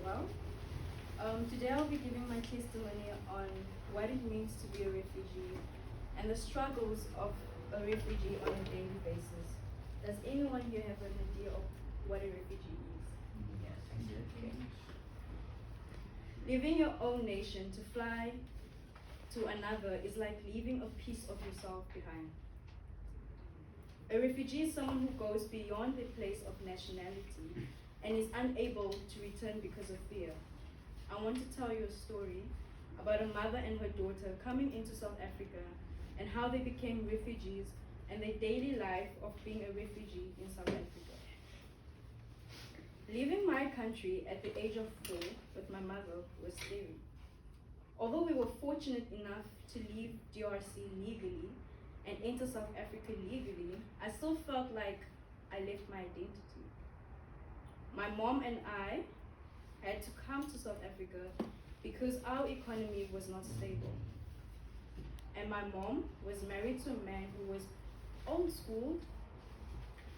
well. Today I'll be giving my testimony on what it means to be a refugee and the struggles of a refugee on a daily basis. Does anyone here have an idea of what a refugee is? Yes, I did. Okay. Leaving your own nation to fly to another is like leaving a piece of yourself behind. A refugee is someone who goes beyond their place of nationality and is unable to return because of fear. I want to tell you a story about a mother and her daughter coming into South Africa and how they became refugees and their daily life of being a refugee in South Africa. Leaving my country at the age of 4 with my mother was scary. Although we were fortunate enough to leave DRC legally and enter South Africa legally, I still felt like I left my identity. My mom and I had to come to South Africa because our economy was not stable. And my mom was married to a man who was old school,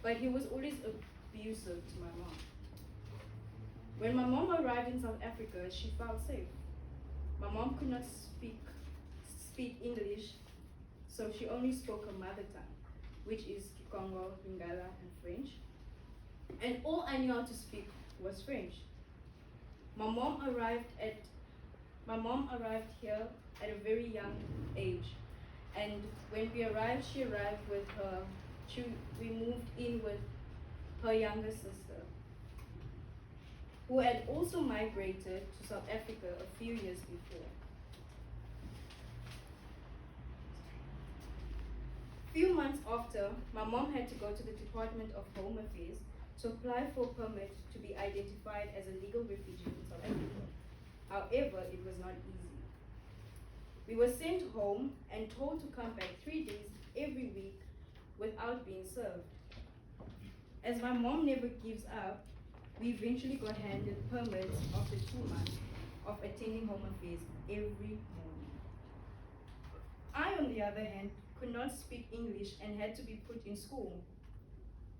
but he was always abusive to my mom. When my mom arrived in South Africa, she felt safe. My mom could not speak English, so she only spoke her mother tongue, which is Kikongo, Lingala, and French. And all I knew how to speak was French. My mom arrived here at a very young age, and when we arrived, she arrived with her. We moved in with her younger sister, who had also migrated to South Africa a few years before. Few months after, my mom had to go to the Department of Home Affairs to apply for a permit to be identified as a legal refugee in South Africa. However, it was not easy. We were sent home and told to come back 3 days every week without being served. As my mom never gives up, we eventually got handed permits after 2 months of attending Home Affairs every morning. I, on the other hand, could not speak English and had to be put in school.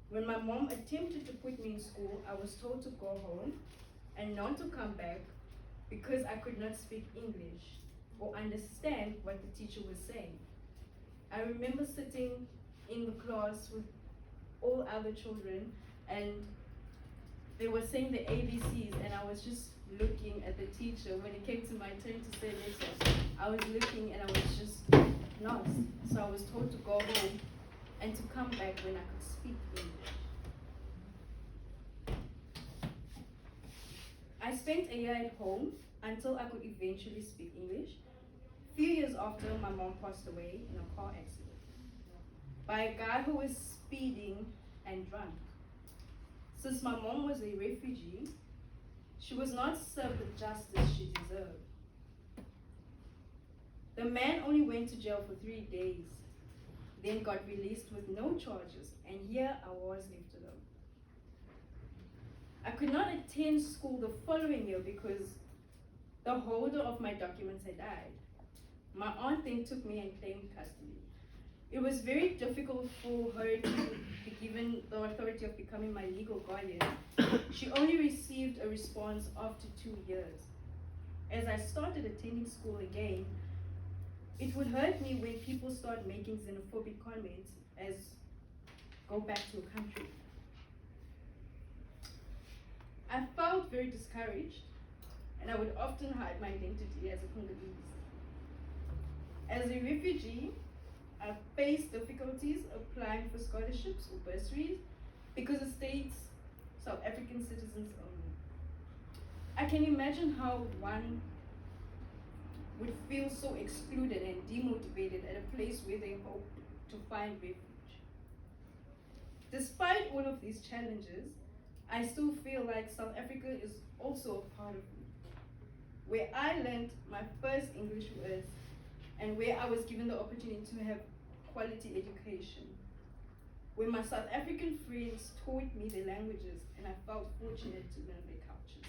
When my mom attempted to put me in school, I was told to go home and not to come back because I could not speak English or understand what the teacher was saying. I remember sitting in the class with all other children and they were saying the ABCs and I was just looking at the teacher. When it came to my turn to say letters, I was looking and I was just lost. So I was told to go home and to come back when I could speak English. I spent a year at home until I could eventually speak English. A few years after, my mom passed away in a car accident by a guy who was speeding and drunk. Since my mom was a refugee, she was not served the justice she deserved. The man only went to jail for 3 days, then got released with no charges, and here I was left alone. I could not attend school the following year because the holder of my documents had died. My aunt then took me and claimed custody. It was very difficult for her to be given the authority of becoming my legal guardian. She only received a response after 2 years. As I started attending school again, it would hurt me when people start making xenophobic comments as go back to a country. I felt very discouraged and I would often hide my identity as a Congolese. As a refugee, I faced difficulties applying for scholarships or bursaries because it states South African citizens only. I can imagine how one would feel so excluded and demotivated at a place where they hope to find refuge. Despite all of these challenges, I still feel like South Africa is also a part of me, where I learned my first English words and where I was given the opportunity to have quality education, where my South African friends taught me their languages and I felt fortunate to learn their cultures.